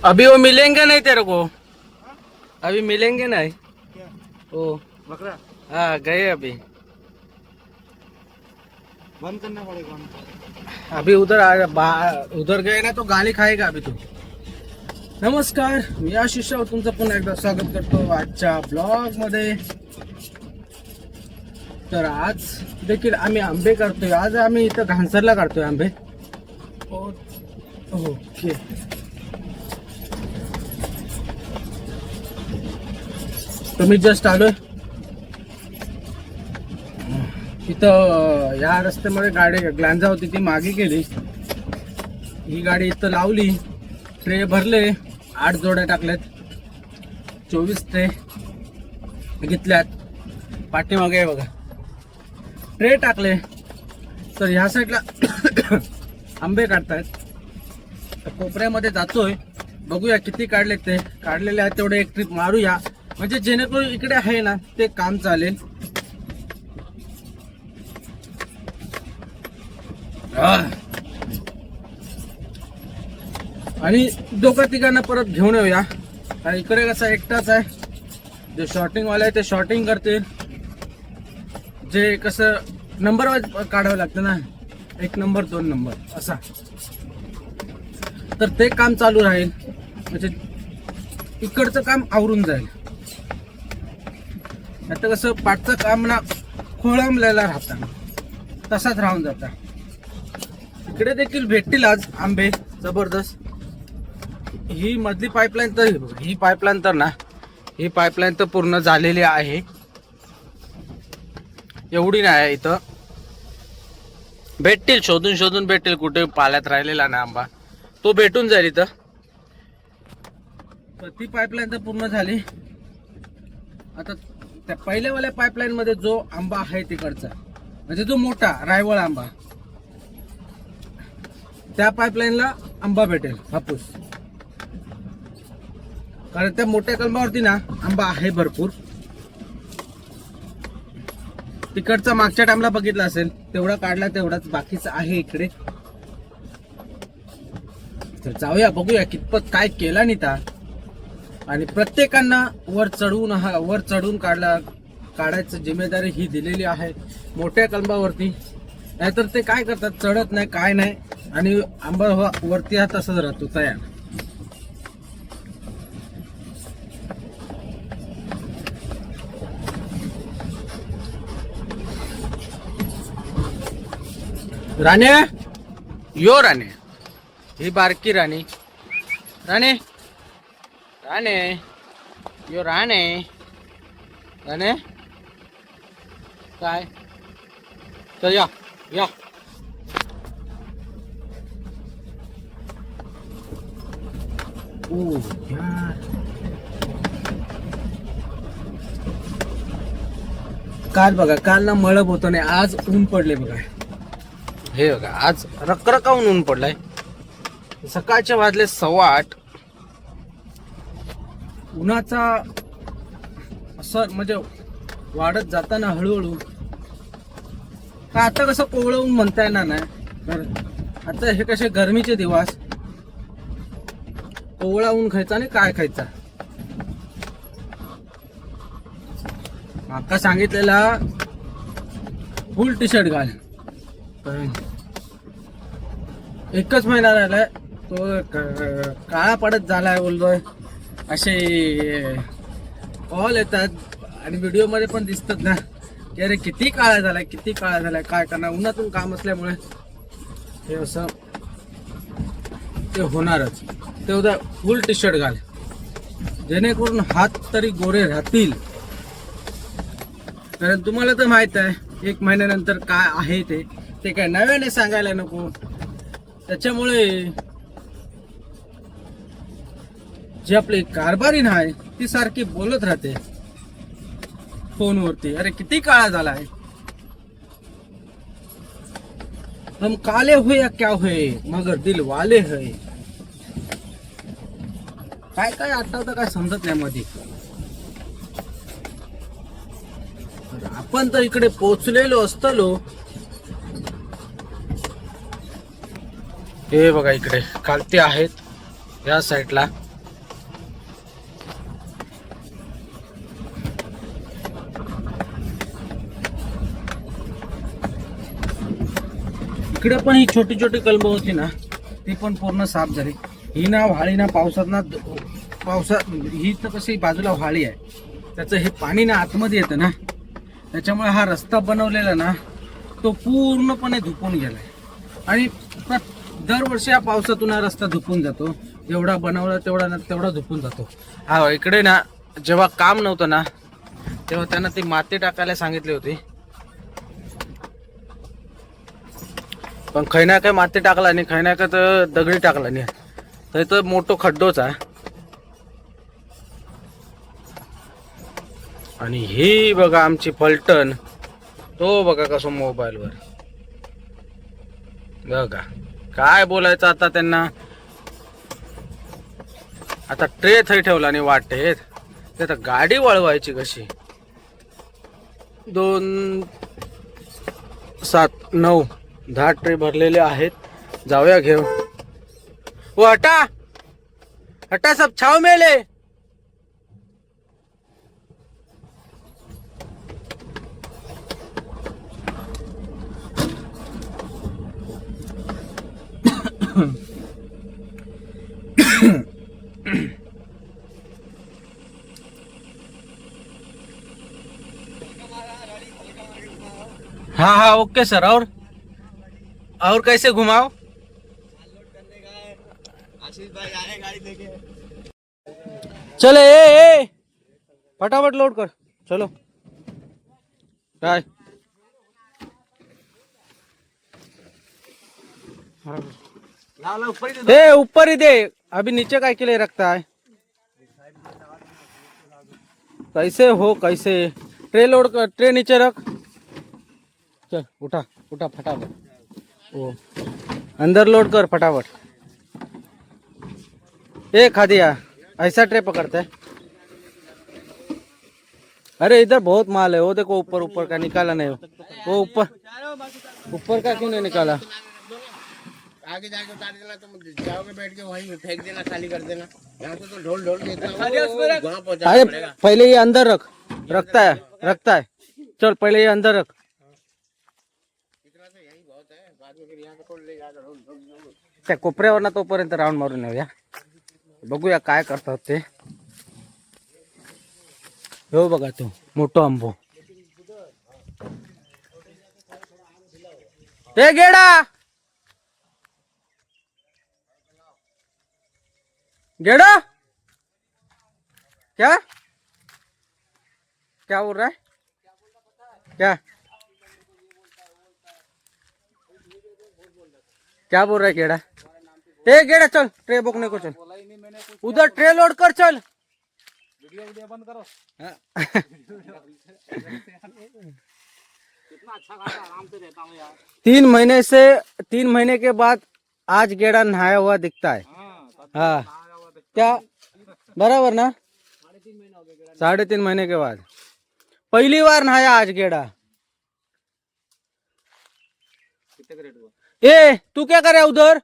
अभी वो मिलेंगे नहीं तेरे को, अभी मिलेंगे नहीं वो बकरा हाँ गए अभी बंद करना पड़ेगा। अभी उधर गए ना तो गाली खाएगा अभी तू। नमस्कार, मी आशिष राव तुमचं पुन्हा एकदा स्वागत करतो आजच्या ब्लॉग मध्ये। तर आज देखील आम्ही आंबे काढतोय। आज आम्ही इथं घाणसरला काढतोय आंबे। ओके तर मी जस्ट आलोय इथं। या रस्त्यामध्ये गाडी ग्लांजा होती ती मागे गेली, ही गाडी इथं लावली। ट्रे भरले, 8 जोड्या टाकल्यात, 24 ट्रे घेतल्यात। पाठीमागे आहे बघा ट्रे टाकले। तर ह्या साईडला आंबे काढतायत। कोपऱ्यामध्ये जातोय, बघूया किती काढले। ते काढलेले आहेत तेवढे एक ट्रिप मारूया, म्हणजे जेणेकरून इकडे आहे ना ते काम चालेल। आणि दोघं तिघांना परत घेऊन येऊया। इकडे कसा एकटाच आहे, जे शॉर्टिंग वाला आहे ते शॉर्टिंग करतील, जे कसं नंबर वाईज काढावं लागतं ना, 1 नंबर 2 नंबर असा, तर ते काम चालू राहील। म्हणजे इकडचं काम आवरून जाईल। आता कसं पाठचं काम ना खोळंबलेला राहतं, तसाच राहून जाता। इकडे देखील भेटतील आज आंबे जबरदस्त। ही मधली पाईपलाईन तर, ही पाईपलाईन तर ना, ही पाईपलाईन तर पूर्ण झालेली आहे, एवढी नाही आहे। इथं भेटतील, शोधून शोधून भेटतील। कुठे पाल्यात राहिलेला ना आंबा तो भेटून जाईल इथं। तर ती पाईपलाईन तर पूर्ण झाली। आता त्या पहिल्यावाल्या पाईपलाईन मध्ये जो आंबा आहे तिकडचा, म्हणजे जो मोठा रायवळ आंबा, त्या पाईपलाईनला आंबा भेटेल हापूस। कारण त्या मोठ्या कलमावरती ना आंबा आहे भरपूर। तिकडचा मागच्या टाइमला बघितला असेल, तेवढा काढला तेवढाच बाकीचा आहे इकडे। तर जाऊया, बघूया कितपत काय केला निता। आणि प्रत्येकांना वर चढून काढायचं जिम्मेदारी ही दिलेली आहे मोठ्या कलमावरती। नाहीतर ते काय करतात, चढत नाही काय नाही, आणि आंबा वरती हा तसंच राहतो तयार। राणे यो, राणे ही बारकी राणी, राणे राणे यो, राणे राणे काय, चल या या। काल बघा, काल ना मळब होतो नाही, आज ऊन पडले बघा। हे बघा आज रखरखावून ऊन पडलाय। सकाळचे वाजले 8:15। उन्हाचा असं म्हणजे वाढत जाताना हळूहळू, का आता कसं कोवळं ऊन म्हणता येणार नाही, तर आता हे कसे गरमीचे दिवस, कोवळा ऊन खायचा आणि काय खायचा। आता सांगितलेला फुल टी शर्ट घाल, एकच महिना राहिलाय तो काळा पडत झालाय बोलतोय। असे कॉल येतात आणि व्हिडिओ मध्ये पण दिसतात ना की अरे किती काळा झालाय, किती काळा झालाय, काय करणार, उन्हातून काम असल्यामुळे हे असं ते होणारच। ते उद्या फुल टी शर्ट घाल, जेणेकरून हात तरी गोरे राहतील। कारण तुम्हाला तर माहित आहे 1 महिन्यानंतर काय आहे ते काय नव्याने सांगायला नको। त्याच्यामुळे जी आपली कारभारी आहे ती सारखी बोलत राहते फोनवरती, अरे किती काळा झालाय, हम काले हुए या क्या हुए मगर दिल वाले है। काय काय आठवतं काय समजत नाही मध्ये. आपण तर इकडे पोचलेलो असतलो. हे बघा इकडे खालती आहेत या साईडला. इकडे पण ही छोटी छोटी कलम होती ना ती पण पूर्ण साफ झाली. ही ना व्हाळी ना पावसात ही तर कशी बाजूला व्हाळी आहे, त्याचं हे पाणी ना आतमध्ये येतं ना, त्याच्यामुळे हा रस्ता बनवलेला ना तो पूर्णपणे धुपून गेलाय. आणि दरवर्षी या पावसातून हा रस्ता धुपून जातो. जेवढा बनवला तेवढा धुपून जातो. हा इकडे ना जेव्हा काम नव्हतं ना तेव्हा त्यांना ती माती टाकायला सांगितली होती, पण खैना काय माती टाकला नाही, खैना काय तर दगडी टाकला नाही, तर मोठो खड्डोच आहे. आणि ही बघा आमची पलटण, तो बघा कसं मोबाईलवर बघा. काय बोलायचं आता त्यांना. आता ट्रे थै ठेवला नाही वाटेत, ते आता गाडी वळवायची कशी. 2 7 9 10 ट्रे भरलेले आहेत. जाऊया घेऊ. वो हटा हटा, सब छाव मेले. हाँ हाँ ओके सर. और कैसे घुमाओ. आशीष भाई आए गाड़ी लेके. चले ए फटाफट लोड कर. चलो काय ऊपर ही दे. अभी नीचे काय के लिए रखता है. कैसे हो कैसे. ट्रे लोड कर, ट्रे नीचे रख. चल उठा उठा फटाफट. ओ अंदर लोड कर फटाफट. ए खादिया ऐसा ट्रे पकड़ते है. अरे इधर बहुत माल है. वो देखो ऊपर ऊपर का निकाला नहीं. वो ऊपर का क्यों नहीं निकाला. आगे जाके उतार देना, तुम जाओगे बैठ के वहीं फेंक देना, खाली कर देना. यहाँ से तो ढोल ढोल देता हूँ. अरे पहले ये अंदर रखता है. चल पहले ये अंदर रख. त्या कोपऱ्यावर ना तोपर्यंत राऊंड मारून येऊया. बघूया काय करतात ते. हो बघा तो मोठो आंबो. ए गेडा गेडा क्या क्या बोल रहा है. क्या क्या बोल रहा है गेड़ा. ए गेड़ा चल ट्रे बोकने को चल. उधर ट्रे लोड कर चल. वीडियो बंद करो. कितना अच्छा खासा आराम से रहता हूँ यार. 3 महीने के बाद आज गेड़ा नहाया हुआ दिखता है. हाँ क्या बराबर ना. 3.5 महीने के बाद पहली बार नहाया आज गेड़ा. ए तू क्या कर रहा है उधर.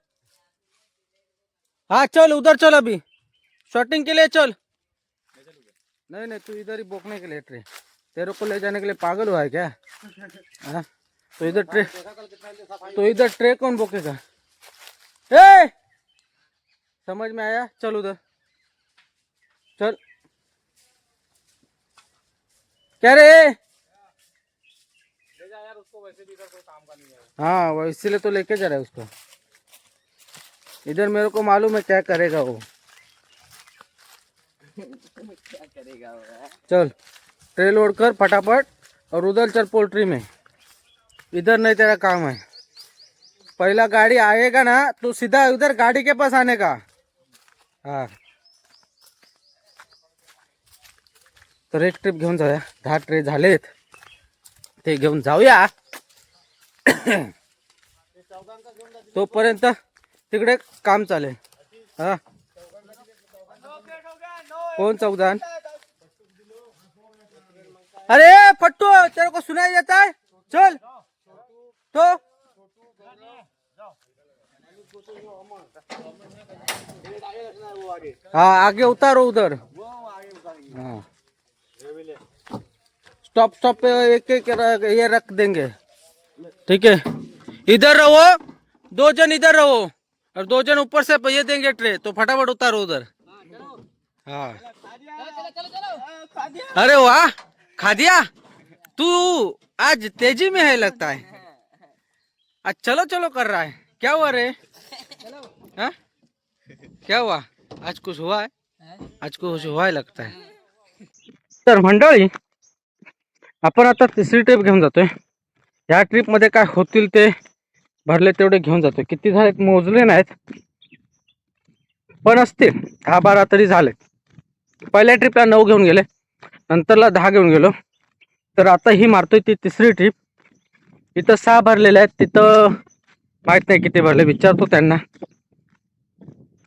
हाँ चल उधर चल, अभी शॉटिंग के लिए चल. नहीं तू इधर ही बोकने के लिए ट्रे. तेरे को ले जाने के लिए पागल हुआ है क्या. हाँ तो इधर ट्रे कौन बोकेगा. ए समझ में आया. चल उधर चल. क्या रे. यार उसको वैसे भी इधर कोई काम का नहीं है. हाँ वो इसीलिए तो लेके जा रहा है उसको. इधर मेरे को मालूम है क्या करेगा वो. क्या करेगा वो. चल ट्रे लोड कर फटाफट और उधर चल पोल्ट्री में. इधर नहीं तेरा काम है. पहला गाड़ी आएगा ना तो सीधा उधर गाड़ी के पास आने का. हाँ तर एक ट्रिप घेऊन जाऊया. 10 ट्रे झालेत ते घेऊन जाऊया. तोपर्यंत तिकडे काम चालेल. हा कौन चौदान? अरे फट्टू, तेरे को सुनाई देता है? चल तो हाँ आगे उतारो उधर। हाँ स्टॉप स्टॉप पे एक एक ये रख देंगे। ठीक है, इधर रहो, 2 जन इधर रहो और 2 जन ऊपर से ये देंगे ट्रे, तो फटाफट उतारो उधर। हाँ अरे वाह, खा दिया तू, आज तेजी में है लगता है। आज चलो चलो कर रहा है, क्या हुआ रे? हाँ क्या हुआ? आज कुछ हुआ है? आज कुछ हुआ है लगता है। तर मंडळी, आपण आता तिसरी ट्रिप घेऊन जातोय। या ट्रिप मध्ये काय होतील ते भरले तेवढे घेऊन जातोय। किती झाले मोजले नाहीत, पण असतील 10-12 तरी झाले। पहिल्या ट्रिपला 9 घेऊन गेले, नंतरला 10 घेऊन गेलो, तर आता ही मारतोय ती तिसरी ट्रिप। इथं 6 भरलेले आहेत, तिथं माहित नाही किती भरले, विचारतो त्यांना।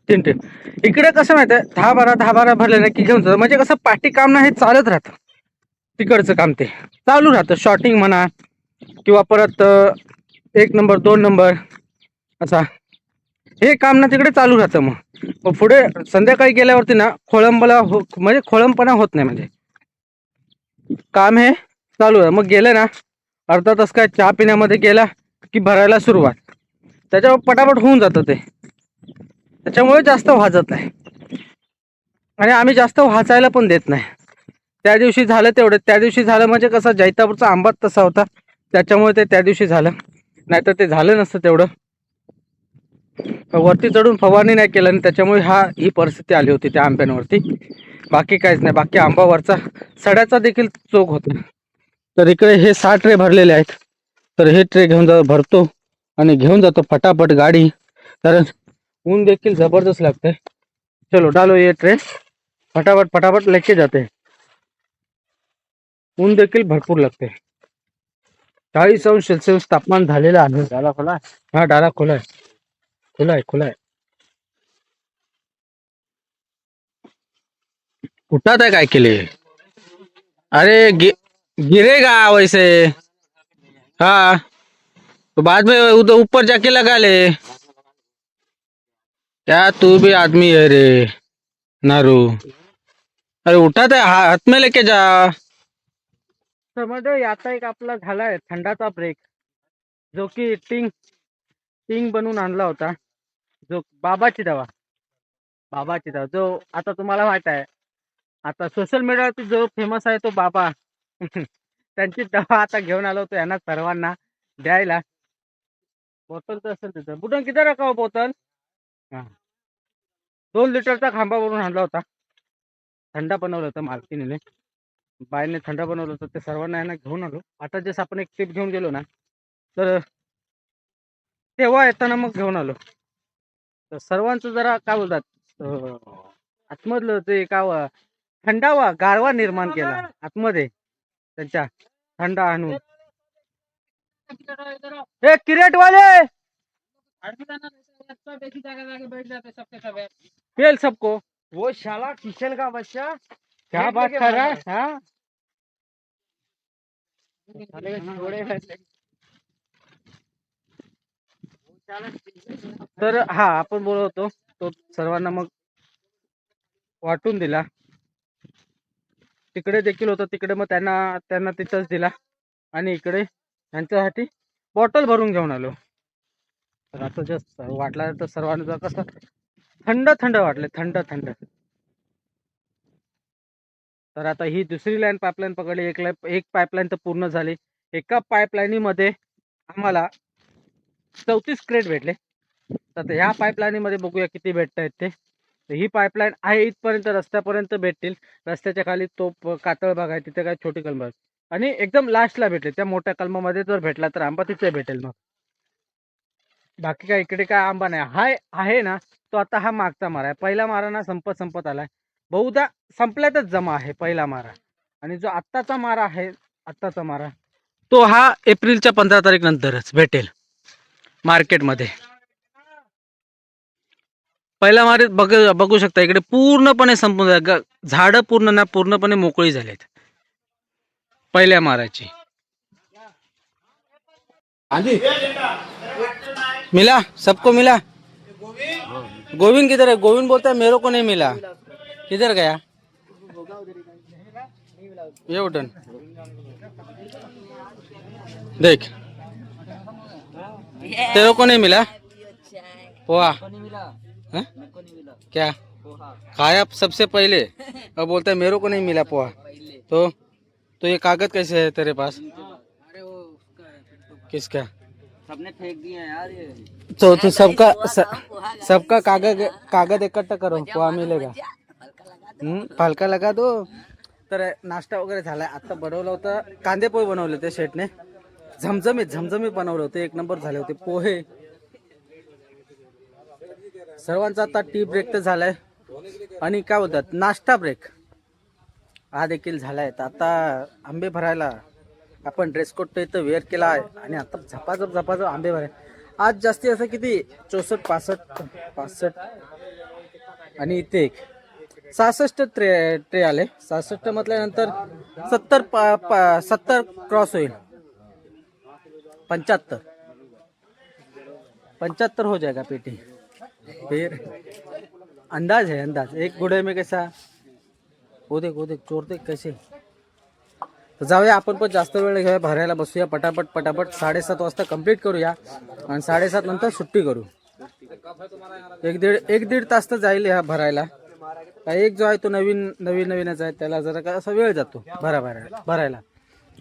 3 ट्रिप इकडे कसं माहिती आहे, 10-12 भरले नाही की घेऊन जातो, म्हणजे कसं पाठी काम नाही, चालत राहतं तिकडचं काम, ते चालू राहतं। शॉर्टिंग म्हणा किंवा परत 1 नंबर 2 नंबर असा हे काम ना तिकडे चालू राहतं। मग पुढे संध्याकाळी गेल्यावरती ना खोळंबला म्हणजे खोळंबपणा होत नाही, म्हणजे काम हे चालू आहे। मग गेले ना अर्धा तास काय चहा पिण्यामध्ये गेला की भरायला सुरुवात, त्याच्यावर पटापट होऊन जातं ते, त्याच्यामुळे जास्त वाजत नाही। आणि आम्ही जास्त वाचायला पण देत नाही। त्या दिवशी झालं तेवढं, त्या दिवशी झालं म्हणजे कसं जैतापूरचा आंबाच तसा होता, त्याच्यामुळे ते त्या दिवशी झालं, नाहीतर ते झालं नसतं तेवढं। वरती चढून फवारणी नाही केलं आणि त्याच्यामुळे ही परिस्थिती आली होती त्या आंब्यांवरती, बाकी काहीच नाही। बाकी आंबावरचा सड्याचा देखील चोख होता। तर इकडे हे 6 ट्रे भरलेले आहेत, तर हे ट्रे घेऊन भरतो आणि घेऊन जातो फटाफट गाडी, कारण ऊन देखील जबरदस्त लागते। चलो डालो ये ट्रे, फटाफट फटाफट लेके जाते। ऊन देखील भरपूर लागते, 40°C तापमान झालेलं आहे। डाला खोला, हा डाला खोला आहे, खुला है खुला है। उठाता है काय के लिए? अरे गिरेगा वैसे। हाँ तो बाद में उधर ऊपर जाके लगा ले। क्या तू भी आदमी है रे नारू? अरे उठाता है, हाथ में लेके जा। तर मध्ये आता एक आपला झालाय थंडाचा ब्रेक, जो की टिंग बनवून आणला होता, जो बाबाची दवा जो आता तुम्हाला माहित आहे, आता सोशल मीडियावरती जो फेमस आहे तो बाबा त्यांची दवा आता घेऊन आलो होतो यांना सर्वांना द्यायला। बोतल तर असेल तिथं, बुटन किती रखा हो बोतल? हा 2 लिटरचा खांबा भरून आणला होता, थंडा बनवलं होतं मालकीने, बाईने थंडा बनवलं होतं, ते सर्वांना यांना घेऊन आलो। आता जसं आपण एक ट्रिप घेऊन गेलो ना, तर तेव्हा येताना मग घेऊन आलो, तर सर्वांचं जरा काय बोलतात आतमधलं ते काय थंडावा गारवा निर्माण केला आतमध्ये त्यांच्या, थंडा आणून। ए किरेट वाले फेल सबको, वो शाला किशन का बच्चा क्या बात कर रहा है? हाँ तर हा आपण बोलत होतो, तो सर्वांना मग वाटून दिला। तिकडे देखील होतं, तिकडे मग त्यांना तिथंच दिला, आणि इकडे यांच्यासाठी बॉटल भरून घेऊन आलो। तर आता जस्ट वाटला तर सर्वांना कसं थंड वाटले, थंड। तर आता ही दुसरी लाईन पाईपलाईन पकडली, एक पाईपलाईन तर पूर्ण झाली। एका पाईपलाईनीमध्ये आम्हाला 34 क्रेट भेटले। तर ह्या पाईपलाईनीमध्ये बघूया किती भेटत आहेत ते। तर ही पाईपलाईन आहे इथपर्यंत, रस्त्यापर्यंत भेटतील, रस्त्याच्या खाली तो कातळ भाग आहे, तिथे काय छोटी कलम आहे, आणि एकदम लास्टला भेटले त्या मोठ्या कलमामध्ये जर भेटला तर आंबा तिथे भेटेल। मग बाकी काय इकडे काय आंबा नाही हाय आहे ना, तो आता हा मागचा मारा आहे। पहिला मारा ना संपत आलाय, बहुधा संपल्यातच जमा आहे पहिला मारा, आणि जो आत्ताचा मारा आहे, आत्ताचा मारा तो हा एप्रिलच्या 15 तारीख नंतरच भेटेल मार्केटमध्ये। पहिल्या मारीत बघू शकता इकडे पूर्णपणे संपून झाडं पूर्णपणे मोकळी झालेत पहिल्या माराची. मिला सबको मिला. गोविंद किधर है? गोविंद बोलता है मेरे को नहीं मिला. किधर गया ये उठन? देख तेरे को नहीं मिला पोहा. हाँ? क्या खाया सबसे पहले अब बोलता है मेरे को नहीं मिला पोहा. तो ये कागज कैसे है तेरे पास? किसका? सबने फेंक दिया यार ये. तो सबका कागज इकट्ठा करो पोहा मिलेगा. पालका लगा दो. तर नाश्ता वगैरे झालाय. आता बनवलं होतं कांदे पोहे बनवले होते शेटने. झमझमीत बनवले होते. एक नंबर झाले होते पोहे. सर्वांचा आता टी ब्रेक तर झालाय आणि काय बोलतात नाश्ता ब्रेक हा देखील झालाय. तर आता आंबे भरायला आपण ड्रेस कोड तर इथं वेअर केला आहे आणि आता झपाझप आंबे भराय. आज जास्ती असं किती 64 65 आणि इथे एक 66 ट्रे आले. 66 म्हटल्यानंतर 70 क्रॉस होईल. 75 हो जाएगा पेटी. फिर अंदाज है अंदाज. एक घोड़े में कैसा वो देख चोर देख कैसे. तर जाऊया आपण पण जास्त वेळ घेऊया भरायला बसूया पटापट 7:30 वाजता कंप्लीट करूया आणि 7:30 नंतर सुट्टी करू. एक दीड तास तर जाईल ह्या भरायला. एक जो आहे तो नवीनच आहे त्याला जरा का असा वेळ जातो भरायला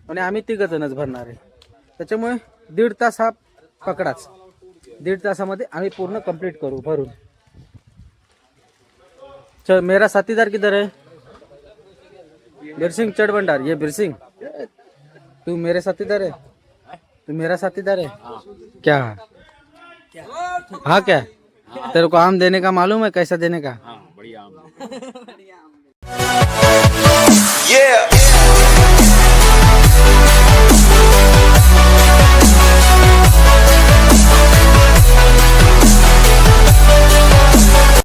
आणि आम्ही 3 जणच भरणार आहे. त्याच्यामुळे 1.5 तास हा पकडाच. 1.5 तासामध्ये आम्ही पूर्ण कंप्लीट करू भरून. चल मेरा साथीदार किधर है? बिरसिंग चढ़बंडार. ये बिरसिंग तू मेरे साथीदार है? तू मेरा साथीदार है? क्या हाँ क्या तेरे को आम देने का मालूम है कैसा देने का? बढ़िया. Yeah.